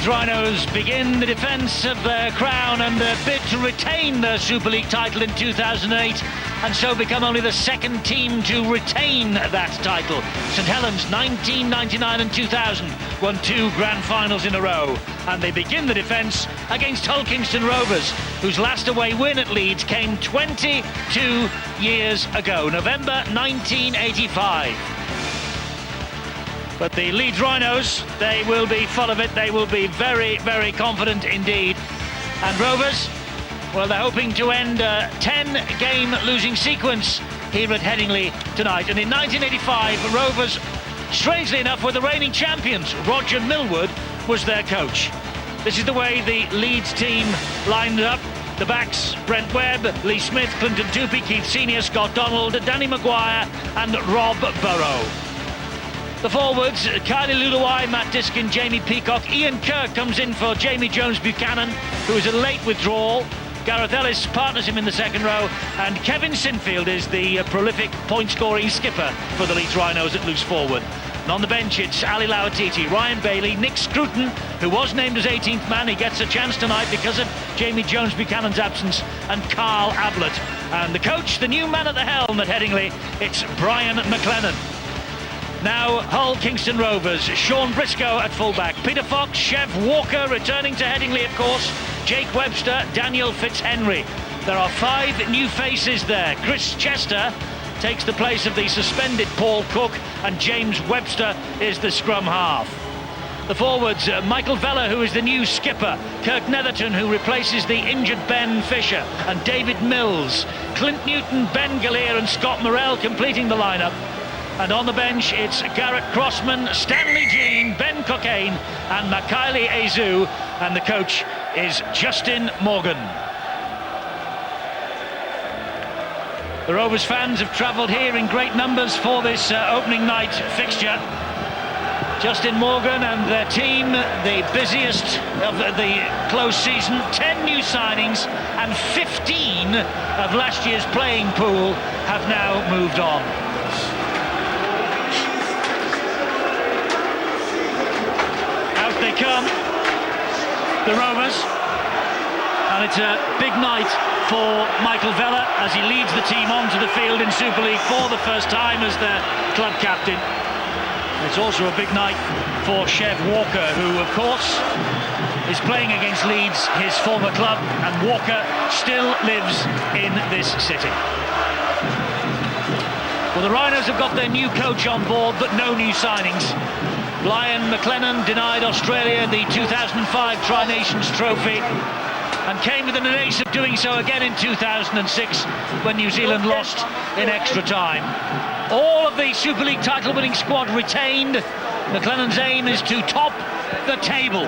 Rhinos begin the defence of their crown and their bid to retain their Super League title in 2008, and so become only the second team to retain that title. St Helens 1999 and 2000 won 2 grand finals in a row, and they begin the defence against Hull Kingston Rovers, whose last away win at Leeds came 22 years ago, November 1985. But the Leeds Rhinos, they will be full of it. They will be very, very confident indeed. And Rovers, well, they're hoping to end a 10-game losing sequence here at Headingley tonight. And in 1985, Rovers, strangely enough, were the reigning champions. Roger Millward was their coach. This is the way the Leeds team lined up. The backs: Brent Webb, Lee Smith, Clinton Tupy, Keith Senior, Scott Donald, Danny Maguire and Rob Burrow. The forwards: Kylie Luluai, Matt Diskin, Jamie Peacock. Ian Kirk comes in for Jamie Jones-Buchanan, who is a late withdrawal. Gareth Ellis partners him in the second row, and Kevin Sinfield is the prolific point-scoring skipper for the Leeds Rhinos at loose forward. And on the bench, it's Ali Lauatiti, Ryan Bailey, Nick Scruton, who was named as 18th man. He gets a chance tonight because of Jamie Jones-Buchanan's absence, and Carl Ablett. And the coach, the new man at the helm at Headingley, it's Brian McLennan. Now, Hull Kingston Rovers: Sean Briscoe at fullback, Peter Fox, Chev Walker returning to Headingley, of course, Jake Webster, Daniel Fitzhenry. There are 5 new faces there. Chris Chester takes the place of the suspended Paul Cook, and James Webster is the scrum half. The forwards: Michael Vella, who is the new skipper, Kirk Netherton, who replaces the injured Ben Fisher, and David Mills. Clint Newton, Ben Gallier and Scott Morrell completing the lineup. And on the bench, it's Garrett Crossman, Stanley Jean, Ben Cockayne and Makaili Azu, and the coach is Justin Morgan. The Rovers fans have travelled here in great numbers for this opening night fixture. Justin Morgan and their team, the busiest of the close season, 10 new signings, and 15 of last year's playing pool have now moved on. They come, the Rovers, and it's a big night for Michael Vella as he leads the team onto the field in Super League for the first time as their club captain. It's also a big night for Chev Walker, who of course is playing against Leeds, his former club, and Walker still lives in this city. Well, the Rhinos have got their new coach on board, but no new signings. Brian McLennan denied Australia the 2005 Tri-Nations trophy and came within an ace of doing so again in 2006 when New Zealand lost in extra time. All of the Super League title-winning squad retained. McLennan's aim is to top the table,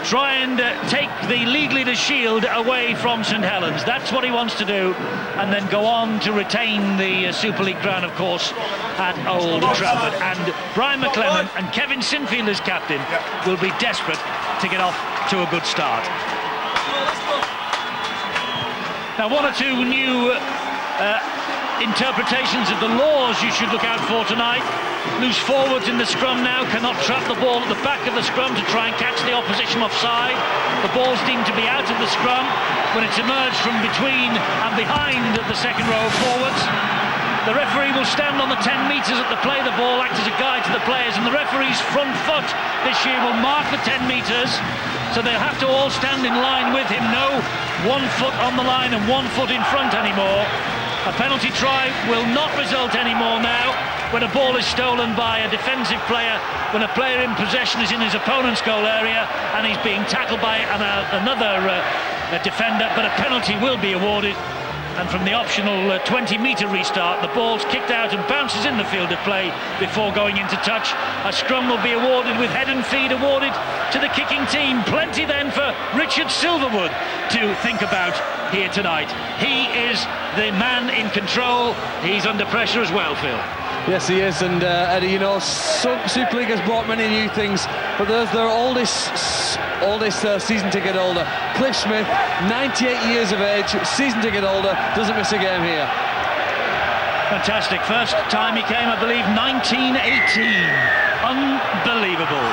try and take the league leader's shield away from St Helens. That's what he wants to do, and then go on to retain the Super League crown, of course, at Old Trafford. And Brian McLennan and Kevin Sinfield as captain will be desperate to get off to a good start. Now, 1 or 2 new interpretations of the laws you should look out for tonight. Loose forwards in the scrum now cannot trap the ball at the back of the scrum to try and catch the opposition offside. The ball's deemed to be out of the scrum when it's emerged from between and behind the second row of forwards. The referee will stand on the 10 metres at the play. The ball acts as a guide to the players, and the referee's front foot this year will mark the 10 metres, so they'll have to all stand in line with him. No 1 foot on the line and 1 foot in front anymore. A penalty try will not result anymore now when a ball is stolen by a defensive player, when a player in possession is in his opponent's goal area and he's being tackled by another defender, but a penalty will be awarded. And from the optional 20-metre restart, the ball's kicked out and bounces in the field of play before going into touch. A scrum will be awarded with head and feet awarded to the kicking team. Plenty then for Richard Silverwood to think about here tonight. He is the man in control. He's under pressure as well, Phil. Yes, he is, and Eddie, you know, Super League has brought many new things, but there's their oldest season ticket holder, Cliff Smith, 98 years of age, season ticket holder, doesn't miss a game here. Fantastic. First time he came, I believe, 1918. Unbelievable.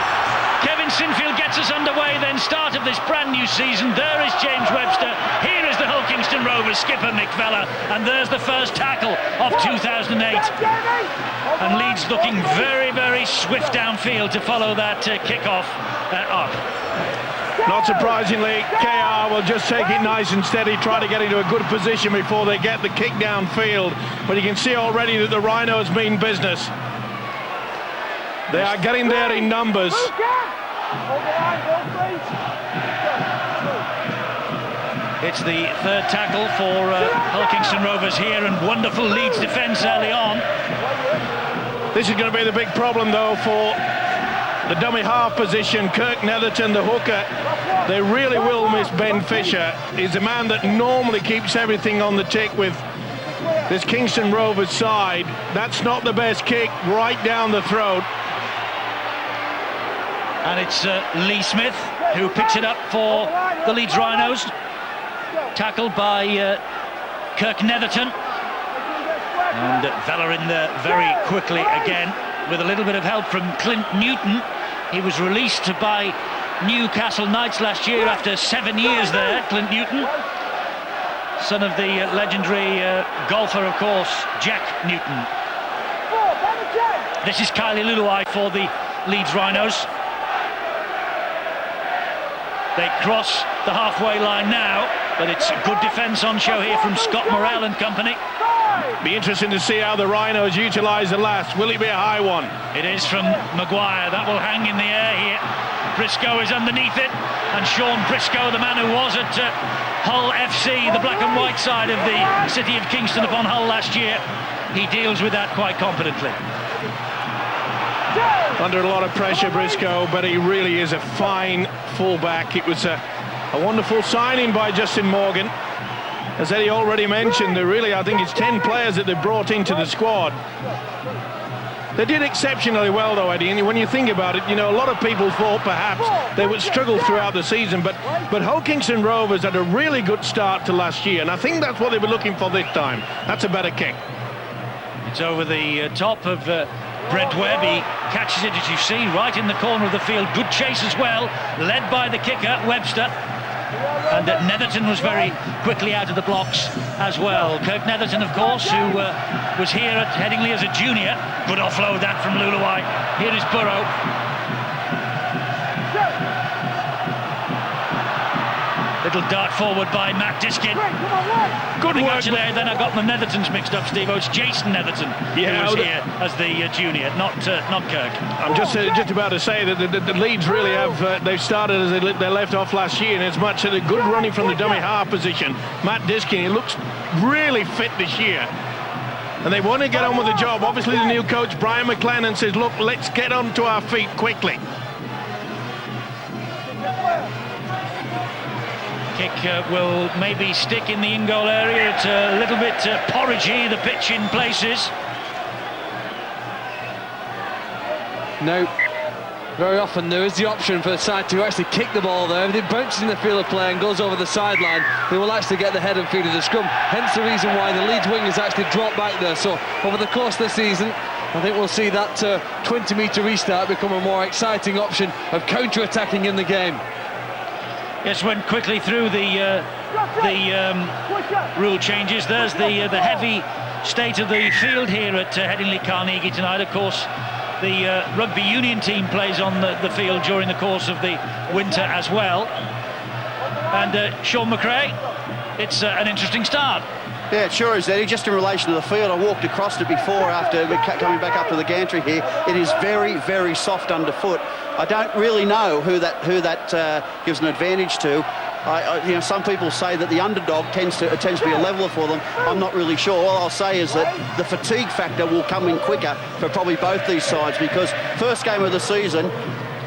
Kevin in Sinfield gets us underway, then start of this brand new season. There is James Webster, here is the Hull Kingston Rovers skipper Mick Vella, and there's the first tackle of 2008. And Leeds looking very, very swift downfield to follow that kick-off up. Not surprisingly, KR will just take it nice and steady, try to get into a good position before they get the kick downfield. But you can see already that the Rhinos mean business. They are getting there in numbers. It's the third tackle for Hull Kingston Rovers here, and wonderful Leeds defence early on. This is going to be the big problem, though, for the dummy half position. Kirk Netherton, the hooker, they really will miss Ben Fisher. He's a man that normally keeps everything on the tick with this Kingston Rovers side. That's not the best kick, right down the throat. And it's Lee Smith who picks it up for the Leeds Rhinos. Tackled by Kirk Netherton. And Vella in there very quickly again, with a little bit of help from Clint Newton. He was released by Newcastle Knights last year after 7 years there, Clint Newton. Son of the legendary golfer, of course, Jack Newton. This is Kylie Luluai for the Leeds Rhinos. They cross the halfway line now, but it's good defence on show here from Scott Morrell and company. Be interesting to see how the Rhinos utilise the last. Will it be a high one? It is from Maguire. That will hang in the air here. Briscoe is underneath it, and Sean Briscoe, the man who was at Hull FC, the black and white side of the city of Kingston upon Hull last year, he deals with that quite competently. Under a lot of pressure, Briscoe, but he really is a fine fullback. It was a wonderful signing by Justin Morgan. As Eddie already mentioned, I think it's 10 players that they've brought into the squad. They did exceptionally well, though, Eddie, and when you think about it, a lot of people thought perhaps they would struggle throughout the season, but Hull Kingston Rovers had a really good start to last year, and I think that's what they were looking for this time. That's a better kick. It's over the top of Brent Webb. He catches it, as you see, right in the corner of the field. Good chase as well, led by the kicker, Webster. And Netherton was very quickly out of the blocks as well. Kirk Netherton, of course, who was here at Headingley as a junior. Good offload that from Luluai. Here is Burrow. Little dart forward by Matt Diskin. Good work. Actually, then I got the Nethertons mixed up, Steve. It's Jason Netherton who was here as the junior, not Kirk. I'm just about to say that the Leeds really have, they've started as they left off last year, and it's much of the good running from the dummy half position. Matt Diskin, he looks really fit this year. And they want to get on with the job. Obviously, the new coach, Brian McLennan, says, look, let's get on to our feet quickly. Kick will maybe stick in the in-goal area. It's a little bit porridgey, the pitch in places. No, very often there is the option for the side to actually kick the ball there. If it bounces in the field of play and goes over the sideline, they will actually get the head and feet of the scrum. Hence the reason why the Leeds wingers actually drop back there. So over the course of the season, I think we'll see that 20-metre restart become a more exciting option of counter-attacking in the game. Yes, went quickly through the rule changes. There's the heavy state of the field here at Headingley Carnegie tonight. Of course, the rugby union team plays on the field during the course of the winter as well. And Sean McRae, it's an interesting start. Yeah, it sure is, Eddie. Just in relation to the field, I walked across it before after coming back up to the gantry here. It is very, very soft underfoot. I don't really know who that gives an advantage to. Some people say that the underdog tends to be a leveler for them. I'm not really sure. All I'll say is that the fatigue factor will come in quicker for probably both these sides, because first game of the season,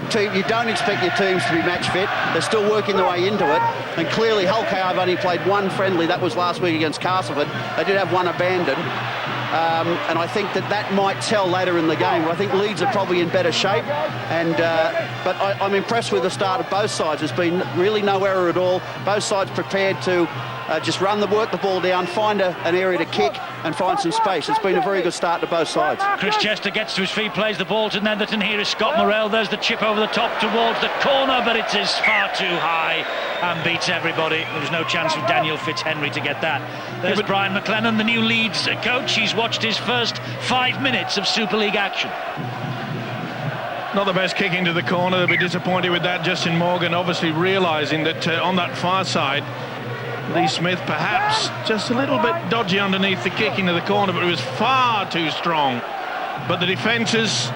you don't expect your teams to be match fit. They're still working their way into it, and clearly Hull KR have only played one friendly. That was last week against Castleford. They did have one abandoned, and I think that might tell later in the game. But I think Leeds are probably in better shape, but I'm impressed with the start of both sides. There's been really no error at all. Both sides prepared to just work the ball down, find an area to kick and find some space. It's been a very good start to both sides. Chris Chester gets to his feet, plays the ball to Netherton. Here is Scott Morrell. There's the chip over the top towards the corner, but it is far too high and beats everybody. There was no chance for Daniel Fitzhenry to get that. There's Brian McLennan, the new Leeds coach. He's watched his first 5 minutes of Super League action. Not the best kick into the corner. They'll be disappointed with that. Justin Morgan obviously realising that on that far side, Lee Smith perhaps just a little bit dodgy underneath the kick into the corner, but it was far too strong. But the defences,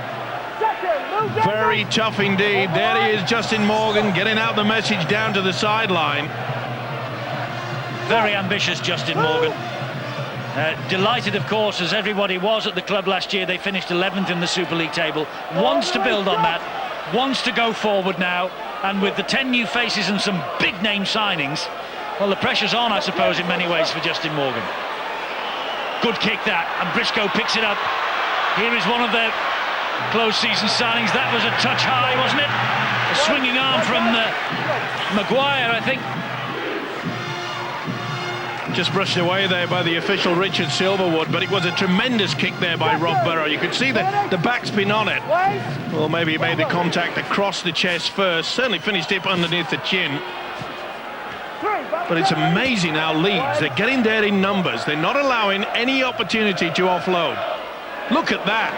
very tough indeed. There he is, Justin Morgan, getting out the message down to the sideline. Very ambitious, Justin Morgan. Delighted, of course, as everybody was at the club last year. They finished 11th in the Super League table. Wants to build on that, wants to go forward now, and with the 10 new faces and some big name signings, well, the pressure's on, I suppose, in many ways for Justin Morgan. Good kick that, and Briscoe picks it up. Here is one of their close season signings. That was a touch high, wasn't it? A swinging arm from Maguire, I think. Just brushed away there by the official Richard Silverwood, but it was a tremendous kick there by Rob Burrow. You could see the backspin on it. Well, maybe he made the contact across the chest first. Certainly finished it underneath the chin. But it's amazing how Leeds, they're getting there in numbers. They're not allowing any opportunity to offload. Look at that.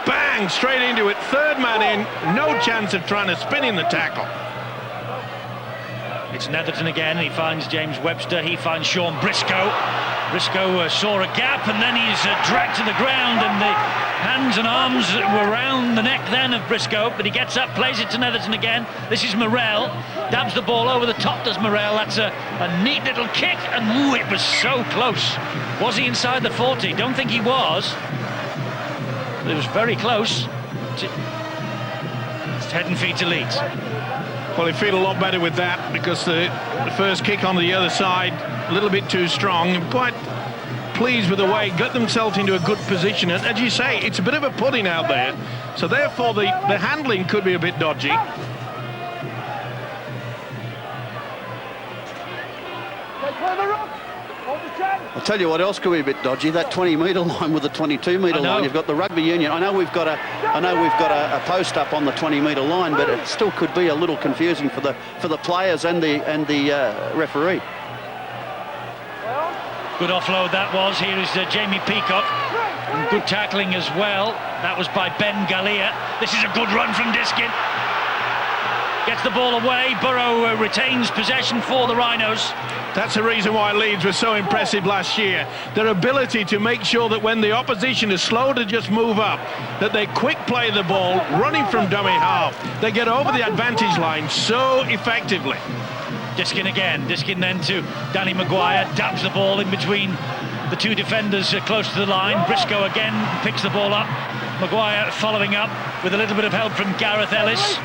Bang, straight into it. Third man in, no chance of trying to spin in the tackle. It's Netherton again. He finds James Webster. He finds Sean Briscoe. Briscoe saw a gap, and then he's dragged to the ground, and the hands and arms were round the neck then of Briscoe, but he gets up, plays it to Netherton again. This is Morrell. Dabs the ball over the top, does Morrell. That's a neat little kick, and ooh, it was so close. Was he inside the 40? Don't think he was. But it was very close. It's head and feet to Leeds. Well, he feel a lot better with that, because the first kick on the other side, a little bit too strong. I'm quite pleased with the way he got themselves into a good position. And as you say, it's a bit of a pudding out there, so therefore the handling could be a bit dodgy. I'll tell you what else could be a bit dodgy, that 20-metre line with the 22-metre line. You've got the rugby union. I know we've got a post up on the 20-metre line, but it still could be a little confusing for the players and the referee. Good offload that was. Here is Jamie Peacock. And good tackling as well. That was by Ben Gallia. This is a good run from Diskin. Gets the ball away. Burrow retains possession for the Rhinos. That's the reason why Leeds were so impressive last year. Their ability to make sure that when the opposition is slow to just move up, that they quick play the ball, running from dummy half. They get over the advantage line so effectively. Diskin again. Diskin then to Danny Maguire. Dabs the ball in between the two defenders close to the line. Briscoe again picks the ball up. Maguire following up with a little bit of help from Gareth Ellis.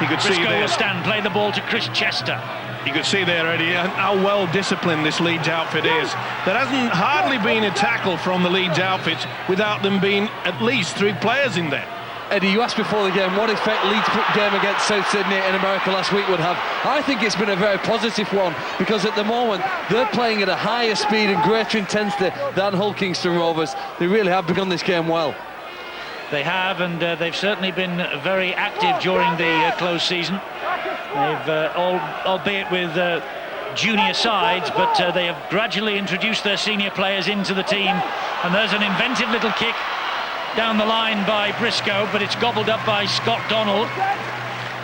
You could see Briscoe there. will stand, play the ball to Chris Chester. You could see there, Eddie, how well disciplined this Leeds outfit is. There hasn't hardly been a tackle from the Leeds outfits without them being at least 3 players in there. Eddie, you asked before the game what effect Leeds' game against South Sydney in America last week would have. I think it's been a very positive one, because at the moment they're playing at a higher speed and greater intensity than Hull Kingston Rovers. They really have begun this game well. They have, and they've certainly been very active during the close season. They've, albeit with junior sides, but they have gradually introduced their senior players into the team. And there's an inventive little kick down the line by Briscoe, but it's gobbled up by Scott Donald.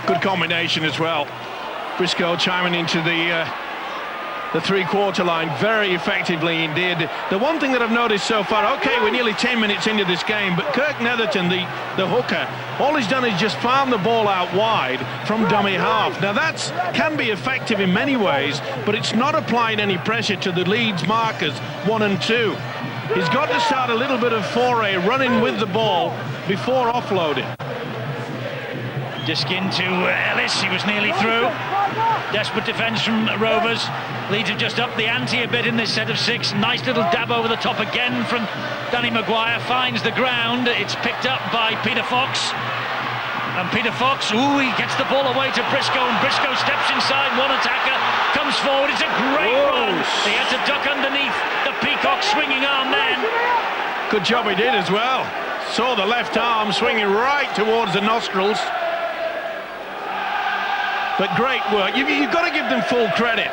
Good combination as well. Briscoe chiming into the 3-quarter line very effectively indeed. The one thing that I've noticed so far, okay, we're nearly 10 minutes into this game, but Kirk Netherton, the hooker, all he's done is just farm the ball out wide from dummy half. Now that can be effective in many ways, but it's not applying any pressure to the Leeds markers 1 and 2. He's got to start a little bit of foray running with the ball before offloading. Diskin to Ellis, he was nearly through. Desperate defence from Rovers. Leeds have just upped the ante a bit in this set of 6. Nice little dab over the top again from Danny Maguire. Finds the ground. It's picked up by Peter Fox. And Peter Fox, he gets the ball away to Briscoe, and Briscoe steps inside. One attacker comes forward. It's a great run. He had to duck underneath the Peacock swinging arm then. Good job he did as well. Saw the left arm swinging right towards the nostrils. But great work. You've got to give them full credit.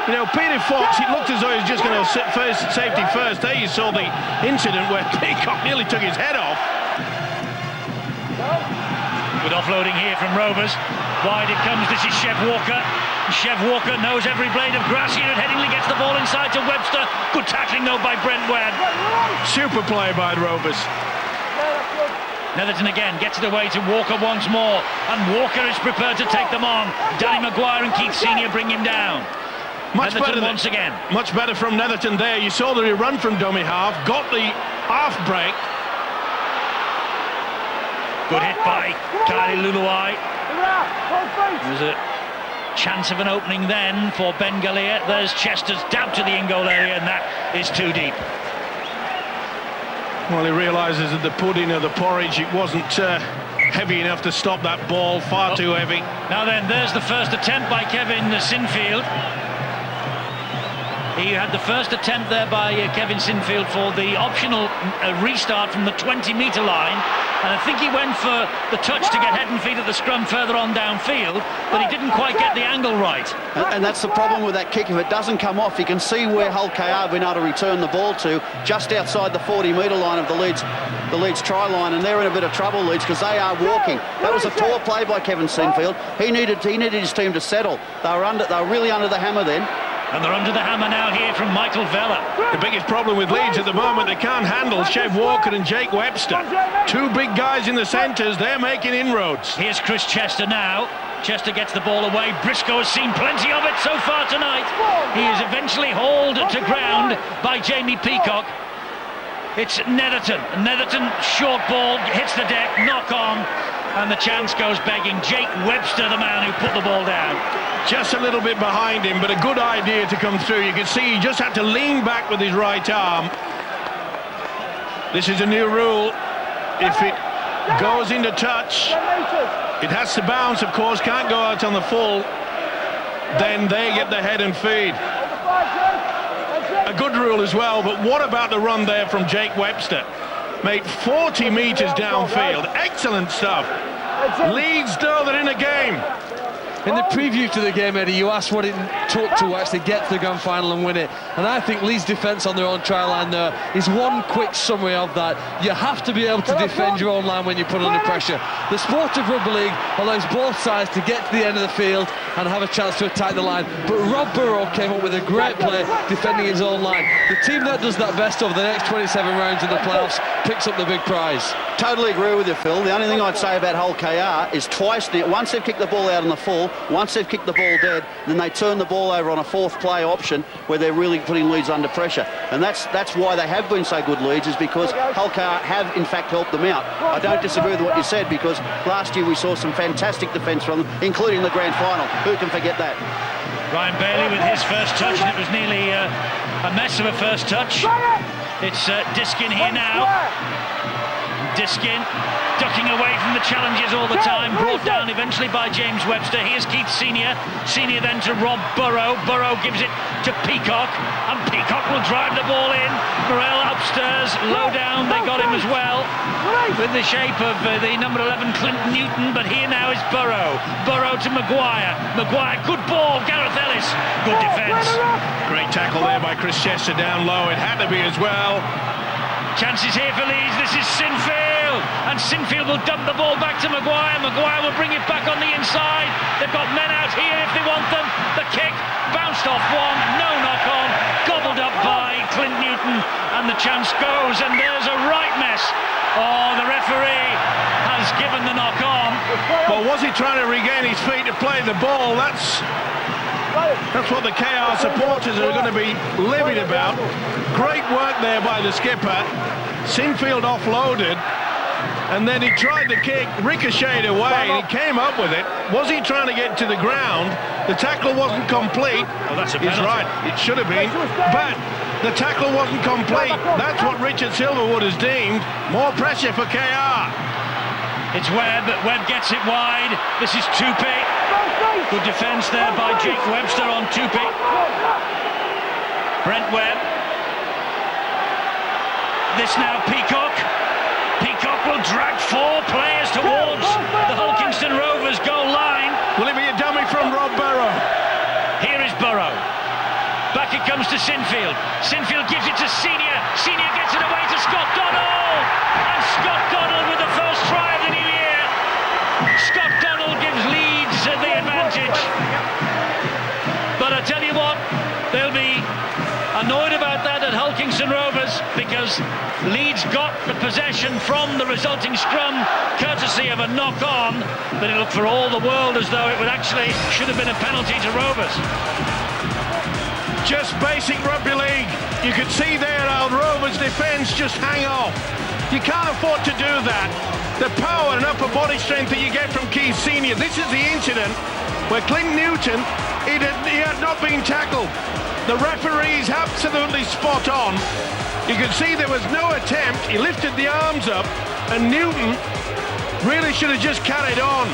You know, Peter Fox, it looked as though he was just going to safety first. There you saw the incident where Peacock nearly took his head off. With offloading here from Rovers. Wide it comes, this is Chev Walker. Chev Walker knows every blade of grass here, and Headingley gets the ball inside to Webster. Good tackling though by Brent Webb. Super play by the Rovers. Netherton again gets it away to Walker once more, and Walker is prepared to take them on. Danny Maguire and Keith Senior bring him down. Much Netherton better once again. Much better from Netherton there. You saw that he run from dummy half, got the half break. Good hit by Kylie Luluai. There's a chance of an opening then for Ben Galea. There's Chester's dab to the in-goal area, and that is too deep. Well, he realises that the pudding or the porridge, it wasn't heavy enough to stop that ball, far too heavy. Now then, there's the first attempt by Kevin Sinfield. He had the first attempt there by Kevin Sinfield for the optional restart from the 20-metre line, and I think he went for the touch to get head and feet at the scrum further on downfield, but he didn't quite get the angle right. And that's the problem with that kick. If it doesn't come off, you can see where Hull KR have been able to return the ball to, just outside the 40-metre line of the Leeds try line, and they're in a bit of trouble, Leeds, because they are walking. That was a poor play by Kevin Sinfield. He needed his team to settle. They were really under the hammer then. And they're under the hammer now here from Michael Vella. The biggest problem with Leeds at the moment, they can't handle Chev Walker and Jake Webster. Two big guys in the centres, they're making inroads. Here's Chris Chester now. Chester gets the ball away. Briscoe has seen plenty of it so far tonight. He is eventually hauled to ground by Jamie Peacock. It's Netherton. Netherton, short ball, hits the deck, knock on, and the chance goes begging. Jake Webster, the man who put the ball down. Just a little bit behind him, but a good idea to come through. You can see he just had to lean back with his right arm. This is a new rule. If it goes into touch, it has to bounce, of course, can't go out on the full. Then they get the head and feed. A good rule as well, but what about the run there from Jake Webster? Made 40 metres downfield. Excellent stuff. Leeds know they're in a game. In the preview to the game, Eddie, you asked what it took to actually get to the grand final and win it, and I think Leeds' defence on their own try line there is one quick summary of that. You have to be able to defend your own line when you're put under pressure. The sport of rugby league allows both sides to get to the end of the field and have a chance to attack the line, but Rob Burrow came up with a great play defending his own line. The team that does that best over the next 27 rounds in the playoffs picks up the big prize. Totally agree with you, Phil. The only thing I'd say about Hull KR is once they've kicked the ball out on the full, once they've kicked the ball dead, then they turn the ball over on a fourth play option where they're really putting Leeds under pressure. And that's why they have been so good, Leeds, is because Hull KR have in fact helped them out. I don't disagree with what you said, because last year we saw some fantastic defence from them, including the grand final. Who can forget that? Ryan Bailey with his first touch, and it was nearly a mess of a first touch. It's Diskin here now. Diskin ducking away from the challenges all the time, brought down eventually by James Webster. Here's Keith Senior. Senior then to Rob Burrow. Burrow gives it to Peacock, and Peacock will drive the ball in. Morel upstairs, low down, they got him as well, with the shape of the number 11 Clinton Newton, but here now is Burrow. Burrow to Maguire. Maguire, good ball. Gareth Ellis, good defence. Great tackle there by Chris Chester down low. It had to be as well. Chances here for Leeds. This is Sinfield, and Sinfield will dump the ball back to Maguire. Maguire will bring it back on the inside. They've got men out here if they want them. The kick bounced off one, no knock on, gobbled up by Clint Newton, and the chance goes, and there's a right mess. Oh, the referee has given the knock on. Well, was he trying to regain his feet to play the ball? That's what the KR supporters are going to be livid about. Great work there by the skipper. Sinfield offloaded, and then he tried the kick, ricocheted away, and he came up with it. Was he trying to get to the ground? The tackle wasn't complete. Oh, that's a penalty. He's right, it should have been, but the tackle wasn't complete. That's what Richard Silverwood has deemed. More pressure for KR. It's Webb. Webb gets it wide. This is Tupi. Good defence there by Jake Webster on Tupi. Brent Webb. This now Peacock. Peacock will drag 4 players towards the Hulkingston Rovers goal line. Will it be a dummy from Rob Burrow? Here is Burrow. Back it comes to Sinfield. Sinfield gives it to Senior. Senior gets it away to Scott Donald. And Scott Donald with the first try of the new year. Scott Donald gives Leeds the advantage. But I tell you what, they'll be annoyed about that at Hulkingston Rovers, because Leeds got the possession from the resulting scrum courtesy of a knock-on, but it looked for all the world as though it would actually should have been a penalty to Rovers. Just basic rugby league. You could see there how Rovers' defence just hang off. You can't afford to do that. The power and upper body strength that you get from Keith Senior. This is the incident where Clint Newton, he had not been tackled. The referee's absolutely spot on. You can see there was no attempt. He lifted the arms up, and Newton really should have just carried on.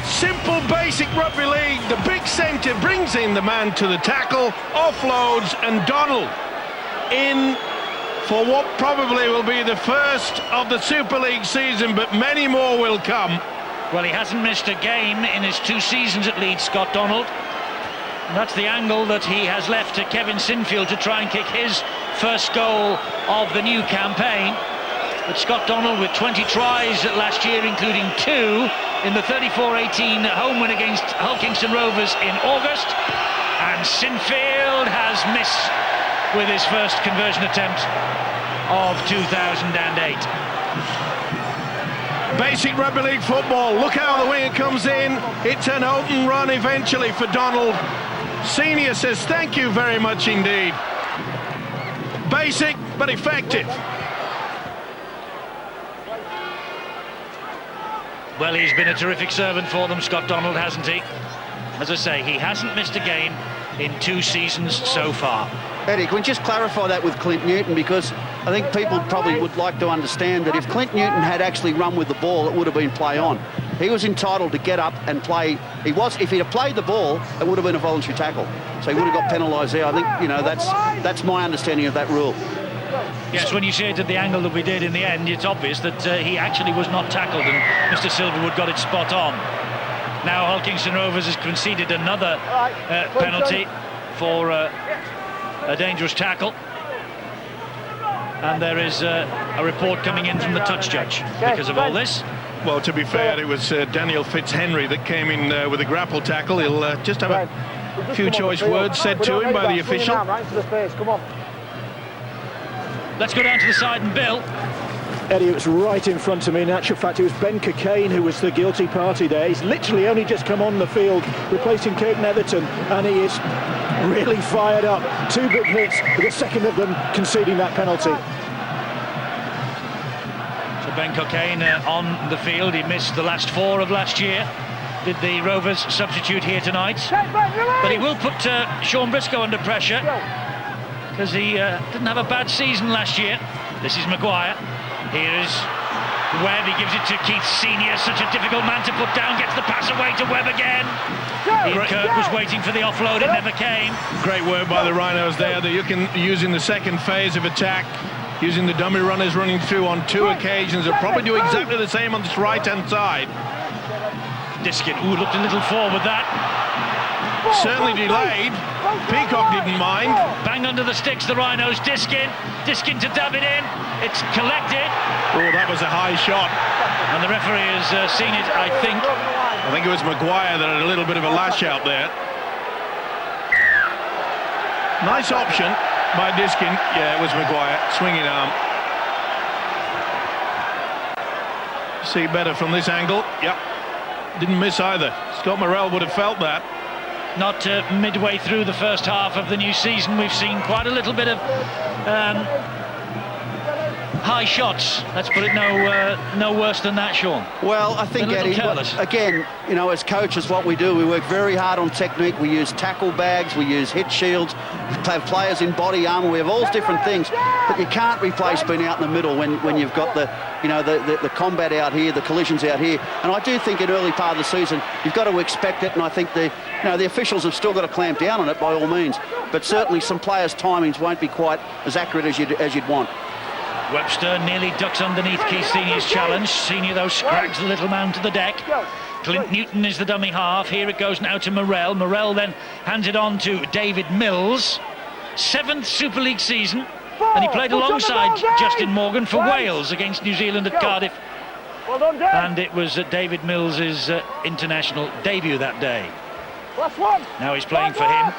Simple, basic rugby league. The big centre brings in the man to the tackle, offloads, and Donald in for what probably will be the first of the Super League season, but many more will come. Well, he hasn't missed a game in his 2 seasons at Leeds, Scott Donald. And that's the angle that he has left to Kevin Sinfield to try and kick his first goal of the new campaign. But Scott Donald with 20 tries last year, including 2 in the 34-18 home win against Hulkingston Rovers in August. And Sinfield has missed with his first conversion attempt of 2008. Basic rugby league football. Look how the winger comes in. It's an open run eventually for Donald. Senior says thank you very much indeed. Basic but effective. Well, he's been a terrific servant for them, Scott Donald, hasn't he? As I say, he hasn't missed a game in 2 seasons so far. Eddie, can we just clarify that with Clint Newton, because I think people probably would like to understand that if Clint Newton had actually run with the ball, it would have been play on. He was entitled to get up and play. If he'd have played the ball, it would have been a voluntary tackle. So he would have got penalised there. I think, you know, that's my understanding of that rule. Yes, when you see it at the angle that we did in the end, it's obvious that he actually was not tackled, and Mr. Silverwood got it spot on. Now Hulkingston Rovers has conceded another penalty for a dangerous tackle. And there is a report coming in from the touch judge because of all this. Well, to be fair, it was Daniel Fitzhenry that came in with a grapple tackle. He'll just have a few choice words said to him by the official. Let's go down to the side and Bill. Eddie, it was right in front of me. In actual fact, it was Ben Cockayne who was the guilty party there. He's literally only just come on the field, replacing Kate Netherton, and he is really fired up. 2 big hits, with the second of them conceding that penalty. So Ben Cockayne on the field. He missed the last 4 of last year. Did the Rovers substitute here tonight? But he will put Sean Briscoe under pressure, because he didn't have a bad season last year. This is Maguire. Here is Webb. He gives it to Keith Senior. Such a difficult man to put down. Gets the pass away to Webb again. Ian Kirk was waiting for the offload. It never came. Great work by the Rhinos there, that you can use in the second phase of attack, using the dummy runners running through on 2 occasions. They'll probably do exactly the same on this right-hand side. Diskin, looked a little forward that. Certainly delayed. Peacock didn't mind. Bang under the sticks, the Rhinos. Diskin to dab it in. It's collected. Oh, that was a high shot. And the referee has seen it, I think. I think it was Maguire that had a little bit of a lash out there. Nice option by Diskin. Yeah, it was Maguire. Swinging arm. See better from this angle. Yep. Didn't miss either. Scott Morrell would have felt that. Not midway through the first half of the new season, we've seen quite a little bit of high shots. Let's put it no worse than that, Sean. Well, I think, A little Eddie, careless. again, you know, as coaches, what we do, we work very hard on technique. We use tackle bags, we use hit shields, we have players in body armour, we have all different things, but you can't replace being out in the middle when you've got the combat out here, the collisions out here. And I do think in early part of the season, you've got to expect it, and I think the officials have still got to clamp down on it by all means. But certainly some players' timings won't be quite as accurate as you'd want. Webster nearly ducks underneath Keith Senior's challenge. Senior, though, scrags the little man to the deck. Clint Newton is the dummy half. Here it goes now to Morrell. Morrell then hands it on to David Mills. 7th Super League season, and he played alongside Justin Morgan for Wales against New Zealand at Cardiff. And it was David Mills' international debut that day. Now he's playing for him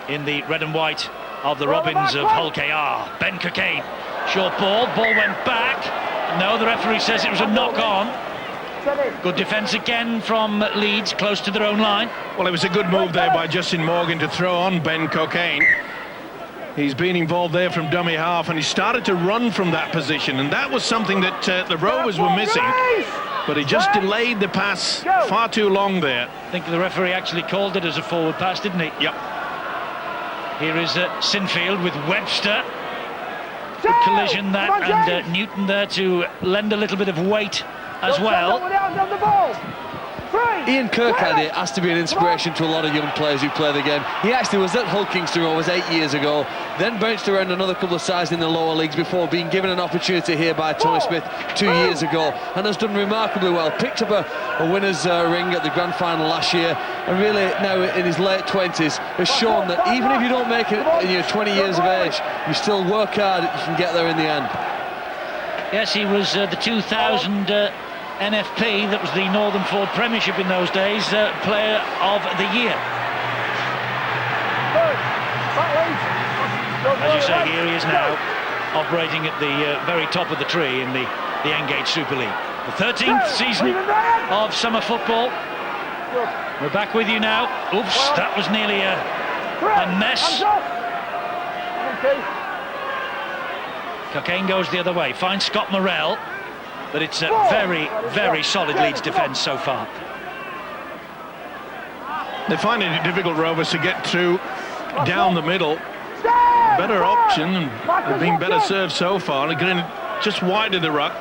in the red and white of the Robins of Hull KR. Ben Cockayne. Short ball went back. No, the referee says it was a knock-on. Good defence again from Leeds, close to their own line. Well, it was a good move there by Justin Morgan to throw on Ben Cockayne. He's been involved there from dummy half, and he started to run from that position, and that was something that the Rovers were missing. But he just delayed the pass far too long there. I think the referee actually called it as a forward pass, didn't he? Yep. Here is Sinfield with Webster. Good collision that, and Newton there to lend a little bit of weight as well. Ian Kirkcaldy has to be an inspiration to a lot of young players who play the game. He actually was at Hull Kingston Rovers 8 years ago, then bounced around another couple of sides in the lower leagues before being given an opportunity here by Tony Smith 2 years ago, and has done remarkably well. Picked up a winner's ring at the grand final last year, and really now in his late 20s has shown that even if you don't make it in your 20 years of age, you still work hard, you can get there in the end. Yes, he was the 2000 NFP, that was the Northern Ford Premiership in those days, Player of the Year. As you say, here he is now, operating at the very top of the tree in the Engage Super League. The 13th season of summer football. We're back with you now. Oops, that was nearly a mess. Cockayne goes the other way, finds Scott Morrell. But it's a very, very solid Leeds defence so far. They're finding it difficult, Rovers, to get through down the middle. Better option, and they've been better served so far. They're getting just wide of the ruck.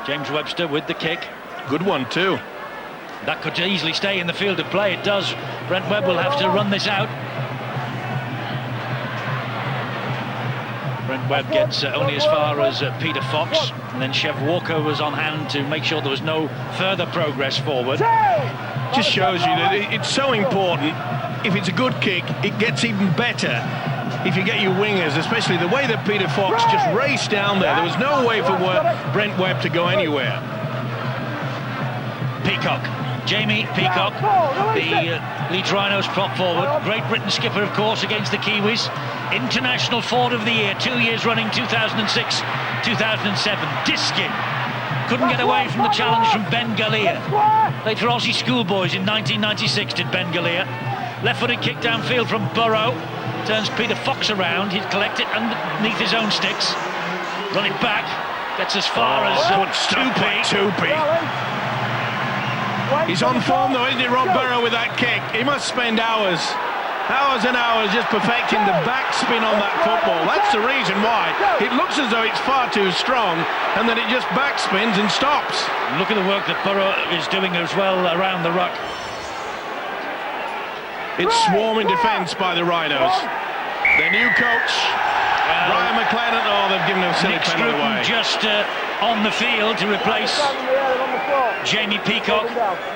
James Webster with the kick. Good one, too. That could easily stay in the field of play. It does. Brent Webb will have to run this out. Brent Webb gets only as far as Peter Fox, and then Chev Walker was on hand to make sure there was no further progress forward. Just shows you that it's so important. If it's a good kick, it gets even better if you get your wingers, especially the way that Peter Fox just raced down there. There was no way for Brent Webb to go anywhere. Peacock. Jamie Peacock, the Leeds Rhinos prop forward. Great Britain skipper, of course, against the Kiwis. International Forward of the Year, 2 years running, 2006, 2007. Diskin. Couldn't get away from the challenge from Ben Galea. Played for Aussie Schoolboys in 1996, did Ben Galea. Left-footed kick downfield from Burrow. Turns Peter Fox around. He'd collect it underneath his own sticks. Run it back. Gets as far as Tupy. He's on form though, isn't he, Rob Burrow, with that kick? He must spend hours and hours just perfecting the backspin on that football. That's the reason why. It looks as though it's far too strong, and then it just backspins and stops. Look at the work that Burrow is doing as well around the ruck. It's swarming defence by the Rhinos. Their new coach, Brian McLennan, they've given him a silly penalty away. Just on the field to replace Jamie Peacock.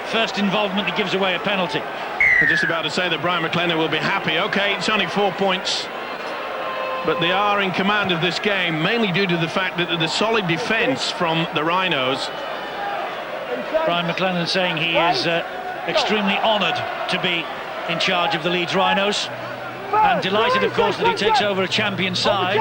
First involvement, he gives away a penalty. I'm just about to say that Brian McLennan will be happy. Okay, it's only 4 points, but they are in command of this game, mainly due to the fact that the solid defence from the Rhinos. Brian McLennan saying he is extremely honoured to be in charge of the Leeds Rhinos, and delighted, of course, that he takes over a champion side.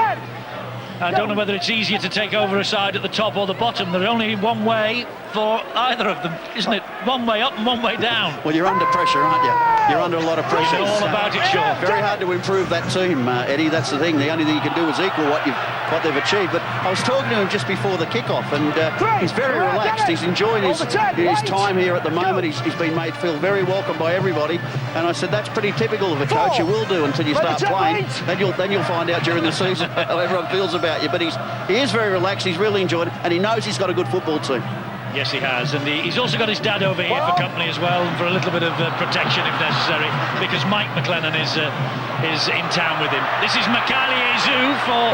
I don't know whether it's easier to take over a side at the top or the bottom. There's only one way for either of them, isn't it? One way up and one way down. Well, you're under pressure, aren't you? You're under a lot of pressure. It's all about it, Sean. Very hard to improve that team, Eddie. That's the thing. The only thing you can do is equal what they've achieved. But I was talking to him just before the kickoff, and he's very relaxed. He's enjoying his time here at the moment. He's been made feel very welcome by everybody. And I said that's pretty typical of a coach. You will do until you start playing. Then you'll find out during the season how everyone feels about you. But he is very relaxed. He's really enjoyed it, and he knows he's got a good football team. Yes, he has, and he's also got his dad over here for company as well, and for a little bit of protection if necessary, because Mike McLennan is in town with him. This is Makali-Ezu for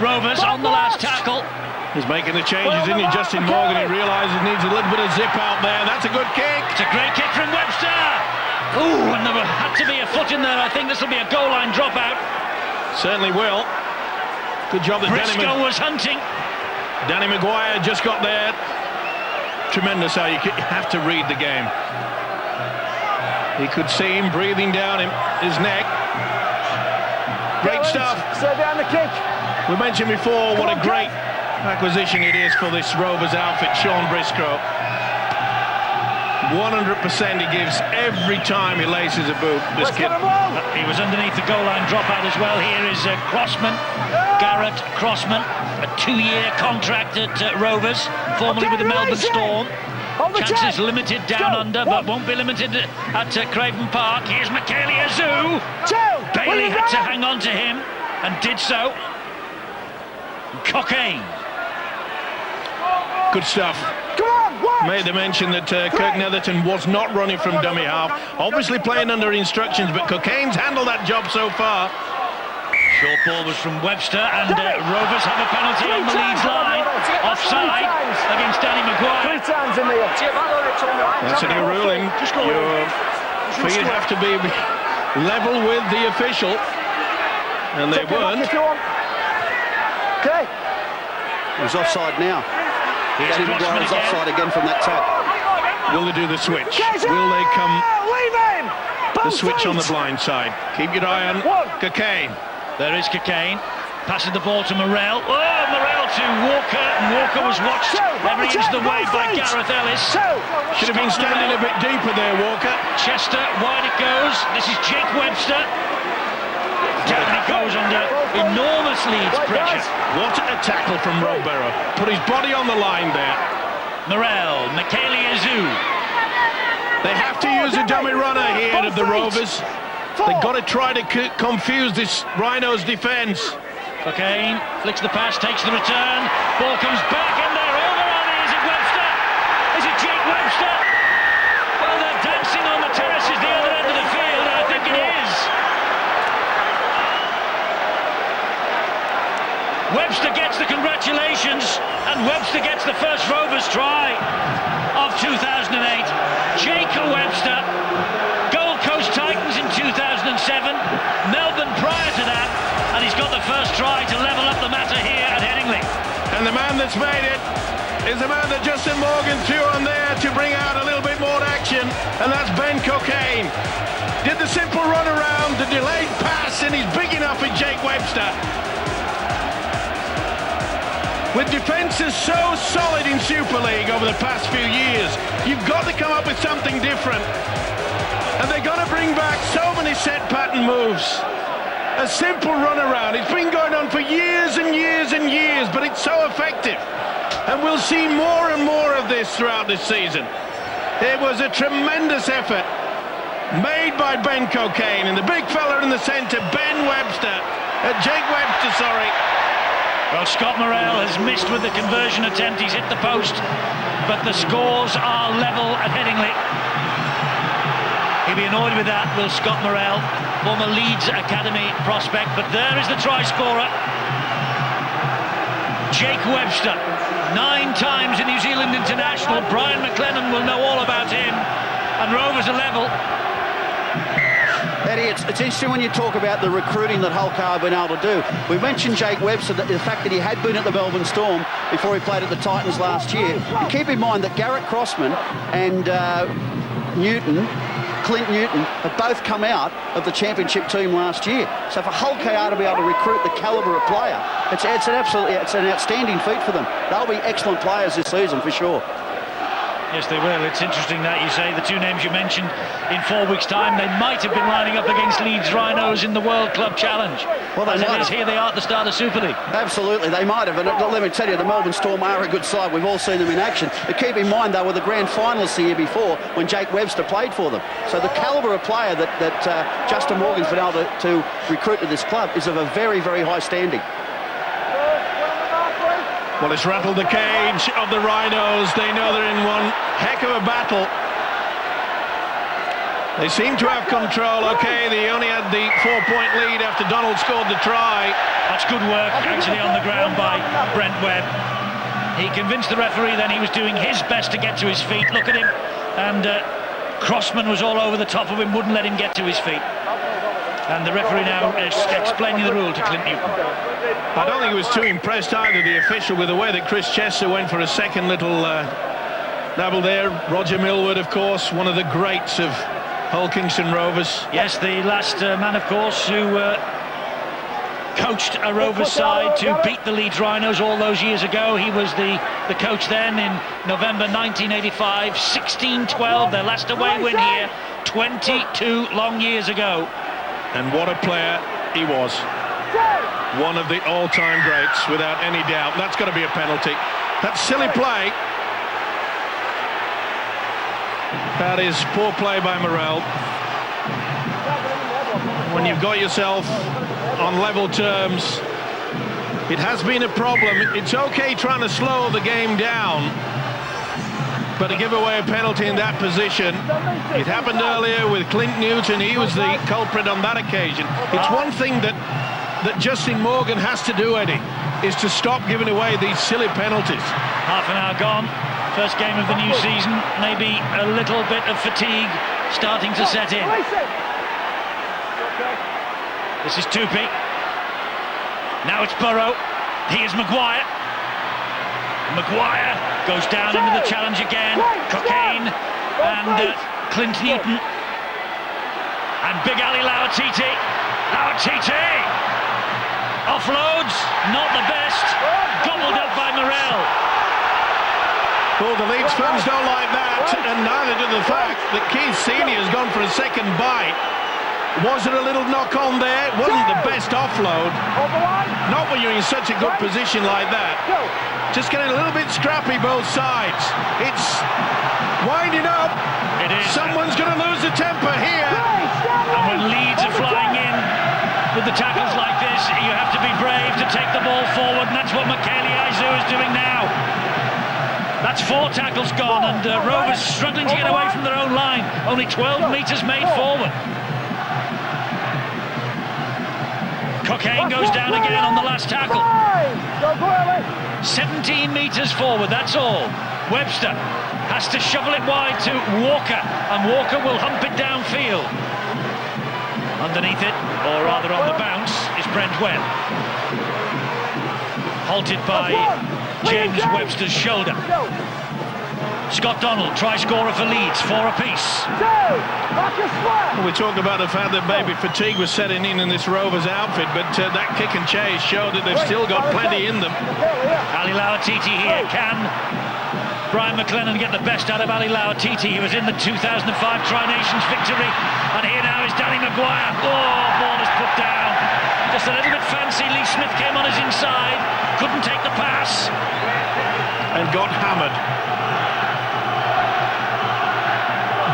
Rovers on the last tackle. He's making the changes, isn't he? Justin Morgan, he realises he needs a little bit of zip out there. That's a good kick. It's a great kick from Webster. Ooh, and there had to be a foot in there. I think this will be a goal line dropout. Certainly will. Good job that Briscoe was hunting. Danny Maguire just got there. Tremendous how you have to read the game. He could see him breathing down his neck. Great stuff. Stay behind the kick. We mentioned before what a great acquisition it is for this Rovers outfit, Sean Briscoe. 100% he gives every time he laces a boot, this kid. He was underneath the goal line dropout as well. Here is Crossman, Garrett Crossman, a 2-year contract at Rovers, formerly with the Melbourne Storm. Chances limited down under, but won't be limited at Craven Park. Here's Makali-Ezu. Bailey had to hang on to him and did so. Cockayne. Good stuff. Made the mention that Kirk Netherton was not running from dummy half. Obviously playing under instructions, but Cockayne's handled that job so far. Short ball was from Webster, and Rovers have a penalty on the Leeds line. Offside against Danny Maguire. That's a new ruling. Your feet have to be level with the official, and they weren't. Okay. He was offside now. Danny Maguire is offside again from that tap. Will they do the switch? Will they come the switch on the blind side? Keep your eye on Cockayne. There is Cockayne. Passing the ball to Morrell. Oh, Morrell to Walker. And Walker was watched every inch of the way by Gareth Ellis. Should have been standing a bit deeper there, Walker. Chester, wide it goes. This is Jake Webster. Down he goes under enormous Leeds pressure. What a tackle from Rob Barrow. Put his body on the line there. Morrell, Makali-Ezu. They have to use a dummy runner here of the Rovers. They've got to try to confuse this Rhinos defence. Cockayne flicks the pass, takes the return. Ball comes back and they're over on it. Is it Webster? Is it Jake Webster? Well, they're dancing on the terraces the other end of the field, and I think it is. Webster gets the congratulations, and Webster gets the first Rovers try of 2008. Jake Webster, Gold Coast Titans in 2007, Melbourne prior to that, and he's got the first try to level up the matter here at Headingley. And the man that's made it is the man that Justin Morgan threw on there to bring out a little bit more action, and that's Ben Cockayne. Did the simple run around, the delayed pass, and he's big enough for Jake Webster. With defences so solid in Super League over the past few years, you've got to come up with something different. And they're going to bring back so many set pattern moves. A simple run around. It's been going on for years and years and years, but it's so effective. And we'll see more and more of this throughout this season. It was a tremendous effort made by Ben Cockayne, and the big fella in the centre, Jake Webster, sorry. Well, Scott Morrell has missed with the conversion attempt. He's hit the post, but the scores are level at Headingley. He'll be annoyed with that, will Scott Morrell, former Leeds Academy prospect, but there is the try scorer. Jake Webster, 9 times a New Zealand international. Brian McLennan will know all about him, and Rovers are level. Eddie, it's interesting when you talk about the recruiting that Hull Car have been able to do. We mentioned Jake Webster, the fact that he had been at the Melbourne Storm before he played at the Titans last year. And keep in mind that Garrett Crossman and Clint Newton have both come out of the championship team last year. So for Hull KR to be able to recruit the calibre of player, it's an outstanding feat for them. They'll be excellent players this season for sure. Yes, they will. It's interesting that you say the two names you mentioned. In 4 weeks' time, they might have been lining up against Leeds Rhinos in the World Club Challenge. Well, as it is, here they are at the start of Super League. Absolutely, they might have. And let me tell you, the Melbourne Storm are a good side. We've all seen them in action. But keep in mind, they were the grand finalists the year before when Jake Webster played for them. So the calibre of player that Justin Morgan's been able to recruit to this club is of a very, very high standing. Well, it's rattled the cage of the Rhinos. They know they're in one heck of a battle. They seem to have control. Okay, they only had the 4-point lead after Donald scored the try. That's good work, actually, on the ground by Brent Webb. He convinced the referee then he was doing his best to get to his feet. Look at him. And Crossman was all over the top of him, wouldn't let him get to his feet. And the referee now is explaining the rule to Clint Newton. I don't think he was too impressed either, the official, with the way that Chris Chester went for a second little dabble there. Roger Millward, of course, one of the greats of Hull Kingston Rovers. Yes, the last man, of course, who coached a Rovers side to beat the Leeds Rhinos all those years ago. He was the coach then in November 1985, 16-12, their last away win here, 22 long years ago. And what a player he was. One of the all-time greats, without any doubt. That's got to be a penalty. That's silly play. That is poor play by Morrell. When you've got yourself on level terms, it has been a problem. It's okay trying to slow the game down, but to give away a penalty in that position, it happened earlier with Clint Newton. He was the culprit on that occasion. It's one thing that Justin Morgan has to do, Eddie, is to stop giving away these silly penalties. Half an hour gone. First game of the new season. Maybe a little bit of fatigue starting to set in. This is Tupi. Now it's Burrow. Here's Maguire. Maguire goes down into the challenge again. Cocaine and Clint Newton. And Big Ali Lauatiti. Lauatiti! Offloads, not the best. Gobbled up by Morrell. Well, the Leeds fans don't like that, and neither do the fact that Keith Senior has gone for a second bite. Was it a little knock on there? It wasn't the best offload. Not when you're in such a good position like that. Just getting a little bit scrappy both sides. It's winding up. It is. Someone's going to lose the temper here. And when Leeds are flying in with the tackles like this, you have to be brave to take the ball forward, and that's what Michaeli Aizu is doing now. That's 4 tackles gone, and Rovers struggling to get away from their own line. Only 12 metres made forward. Cocaine goes down again on the last tackle. 17 metres forward, that's all. Webster has to shovel it wide to Walker, and Walker will hump it downfield. Underneath it, or rather on the bounce, is Brent Webb. Halted by James Webster's shoulder. Scott Donald, try scorer for Leeds, 4 apiece. Well, we talk about the fact that maybe fatigue was setting in this Rovers outfit, but that kick and chase showed that they've still got plenty in them. Ali Lauatiti here. Can Brian McLennan get the best out of Ali Lauatiti? He was in the 2005 Tri-Nations victory, and here now is Danny Maguire. Oh, ball is put down. Just a little bit fancy. Lee Smith came on his inside, couldn't take the pass. And got hammered.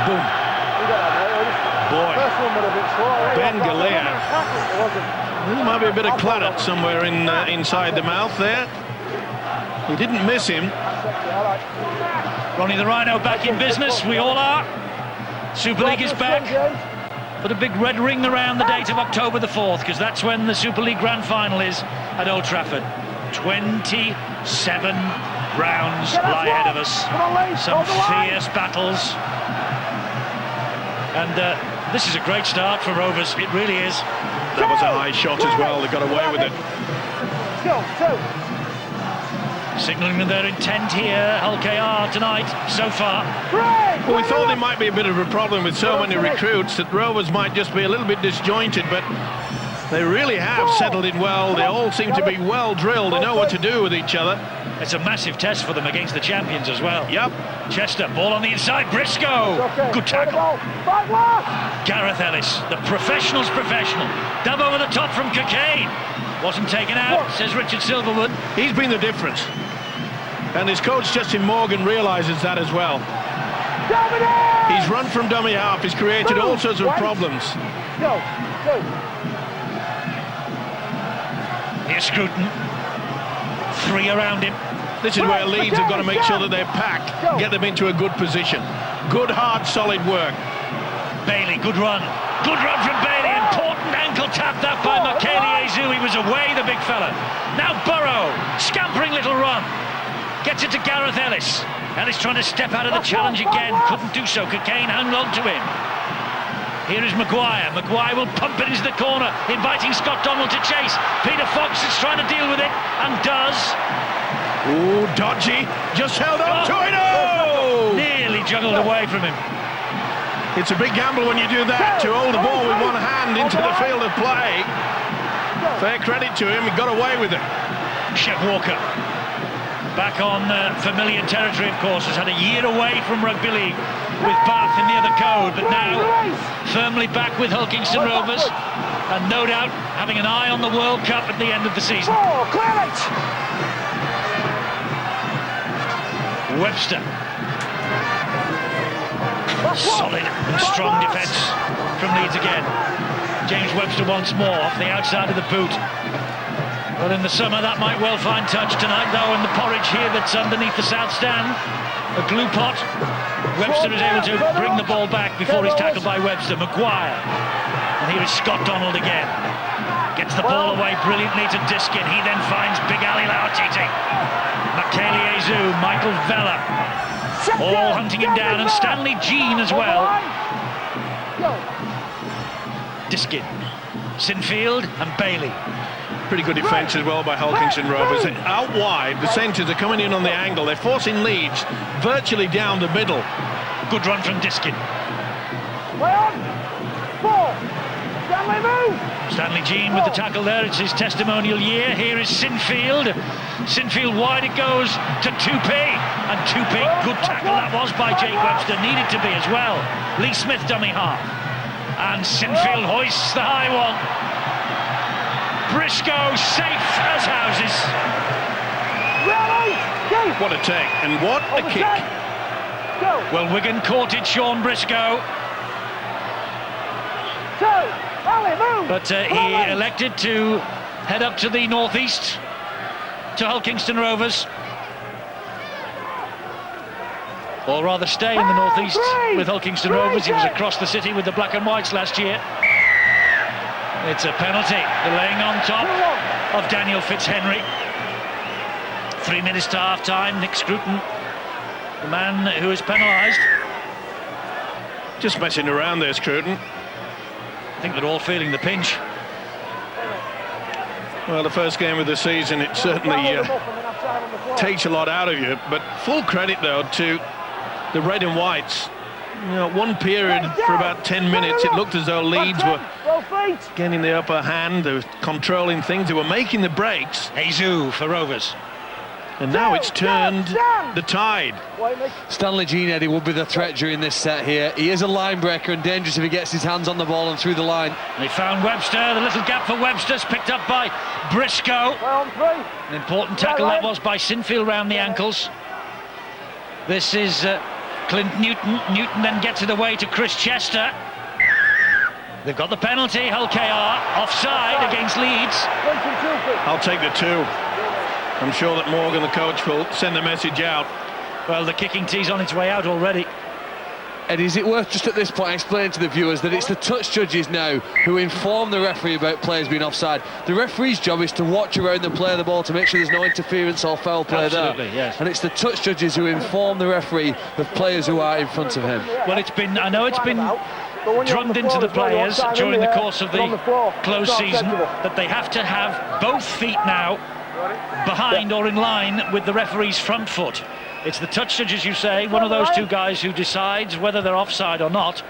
Boom. Boy. Ben Galea. There might be a bit of claret somewhere inside the mouth there. He didn't miss him. Ronnie the Rhino back in business. We all are. Super League is back. Put a big red ring around the date of October the 4th, because that's when the Super League Grand Final is at Old Trafford. 27 rounds lie ahead of us. Some fierce battles. And this is a great start for Rovers. It really is. That was a high shot as well. They got away with it. Signalling their intent here, Hull KR tonight, so far. Well, we thought there might be a bit of a problem with so many recruits, that Rovers might just be a little bit disjointed, but They really have settled in well. They all seem to be well drilled. They know what to do with each other. It's a massive test for them against the champions as well. Yep. Chester, ball on the inside, Briscoe. Good tackle. Gareth Ellis, the professional's professional. Dub over the top from Cockayne. Wasn't taken out, says Richard Silverwood. He's been the difference. And his coach, Justin Morgan, realises that as well. He's run from dummy half. He's created all sorts of problems. Here's Scruton. 3 around him. This is where Leeds have got to make sure that they're packed, get them into a good position. Good, hard, solid work. Bailey, good run. Good run from Bailey. Important ankle tap that by Makele Ezu. He was away, the big fella. Now Burrow, scampering little run. Gets it to Gareth Ellis. Ellis trying to step out of the challenge again. Couldn't do so. Cockayne hung on to him. Here is Maguire. Maguire will pump it into the corner, inviting Scott Donald to chase. Peter Fox is trying to deal with it, and does. Ooh, dodgy. Just held on to it. Oh! Nearly juggled away from him. It's a big gamble when you do that, to hold the ball with one hand into the field of play. Fair credit to him, he got away with it. Shep Walker. Back on familiar territory, of course, has had a year away from rugby league with Bath in the other code, but now firmly back with Hulkingston Rovers, and no doubt having an eye on the World Cup at the end of the season. Webster. Solid and strong defence from Leeds again. James Webster once more off the outside of the boot. Well, in the summer that might well find touch tonight, though, in the porridge here that's underneath the south stand. A glue pot. Webster is able to bring the ball back before he's tackled by Webster. Maguire. And here is Scott Donald again. Gets the ball away brilliantly to Diskin. He then finds Big Ali Lauatiti. Makele Ezu, Michael Vella. All hunting him down, and Stanley Jean as well. Diskin, Sinfield and Bailey. Pretty good defence as well by Hulkingston Rovers. Out wide, the centres are coming in on the angle. They're forcing Leeds virtually down the middle. Good run from Diskin. Stanley Jean with the tackle there. It's his testimonial year. Here is Sinfield. Sinfield wide it goes to Tupé. And Tupé, good tackle that was by Jake Webster. Needed to be as well. Lee Smith dummy half. And Sinfield hoists the high one. Briscoe safe as houses. What a take, and what a kick. Well, Wigan courted Sean Briscoe. But he elected to head up to the northeast, to Hulkingston Rovers. Or rather stay in the northeast with Hulkingston Rovers. He was across the city with the black and whites last year. It's a penalty, laying on top of Daniel Fitzhenry. 3 minutes to half-time. Nick Scruton, the man who is penalised. Just messing around there, Scruton. I think they're all feeling the pinch. Well, the first game of the season, it certainly takes a lot out of you. But full credit, though, to the red and whites. You know, one period for about 10 minutes, it looked as though Leeds were getting the upper hand. They were controlling things. They were making the breaks. Ezu for Rovers. And now it's turned the tide. Stanley Jean, Eddie, will be the threat during this set here. He is a line breaker and dangerous if he gets his hands on the ball and through the line. They found Webster. The little gap for Webster's picked up by Briscoe. An important tackle that was by Sinfield round the ankles. This is Clint Newton. Newton then gets it away to Chris Chester. They've got the penalty. Hull KR offside against Leeds. I'll take the 2. I'm sure that Morgan, the coach, will send the message out. Well, the kicking tee's on its way out already. Eddie, is it worth just at this point explaining to the viewers that it's the touch judges now who inform the referee about players being offside? The referee's job is to watch around the play of the ball to make sure there's no interference or foul play there. Absolutely, yes. And it's the touch judges who inform the referee of players who are in front of him. Well, I know it's been drummed into the players during the course of the close season that they have to have both feet now behind or in line with the referee's front foot. It's the touch judge, as you say, one of those two guys who decides whether they're offside or not.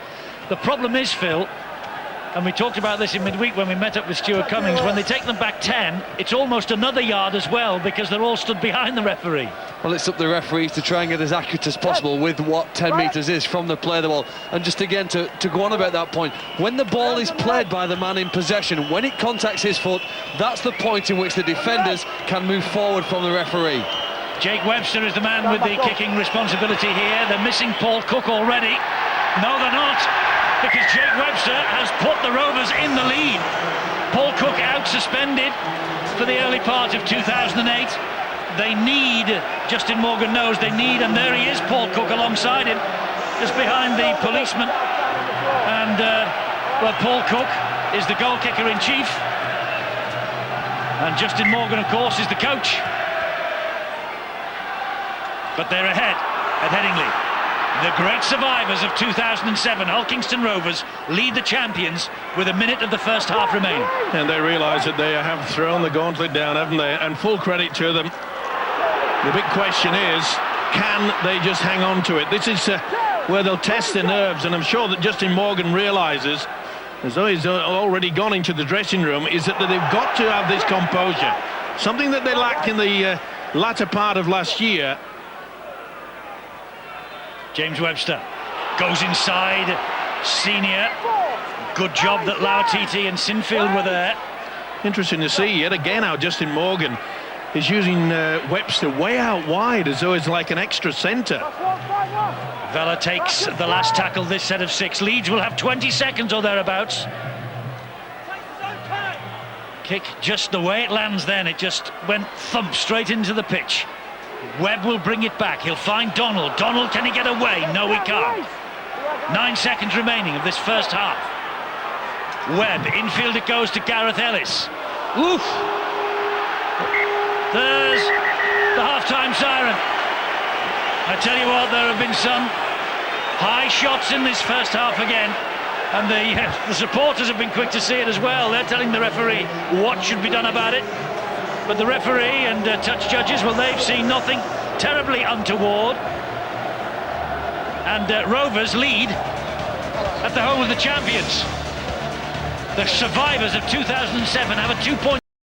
The problem is, Phil, And we talked about this in midweek when we met up with Stuart Cummings. When they take them back 10, it's almost another yard as well, because they're all stood behind the referee. Well, it's up to the referees to try and get as accurate as possible with what 10 metres is from the play of the ball. And just again, to go on about that point, when the ball is played by the man in possession, when it contacts his foot, that's the point in which the defenders can move forward from the referee. Jake Webster is the man with the kicking responsibility here. They're missing Paul Cook already. No, they're not, because Jake Webster has put the Rovers in the lead. Paul Cook out suspended for the early part of 2008. They need, Justin Morgan knows they need, and there he is, Paul Cook alongside him, just behind the policeman. And, well, Paul Cook is the goal kicker in chief. And Justin Morgan, of course, is the coach. But they're ahead at Headingley. The great survivors of 2007, Hull Kingston Rovers, lead the champions with a minute of the first half remaining. And they realise that they have thrown the gauntlet down, haven't they? And full credit to them. The big question is, can they just hang on to it? This is where they'll test their nerves, and I'm sure that Justin Morgan realises, as though he's already gone into the dressing room, is that they've got to have this composure. Something that they lacked in the latter part of last year. James Webster goes inside. Senior. Good job that Lauatiti and Sinfield were there. Interesting to see yet again how Justin Morgan is using Webster way out wide, as though it's like an extra centre. Vela takes the last tackle this set of 6. Leeds will have 20 seconds or thereabouts. Kick just the way it lands then, it just went thump straight into the pitch. Webb will bring it back. He'll find Donald. Donald, can he get away? No, he can't. 9 seconds remaining of this first half. Webb, infield it goes to Gareth Ellis. Oof! There's the half-time siren. I tell you what, there have been some high shots in this first half again. And the supporters have been quick to see it as well. They're telling the referee what should be done about it. But the referee and touch judges, well, they've seen nothing terribly untoward. And Rovers lead at the home of the champions. The survivors of 2007 have a 2-point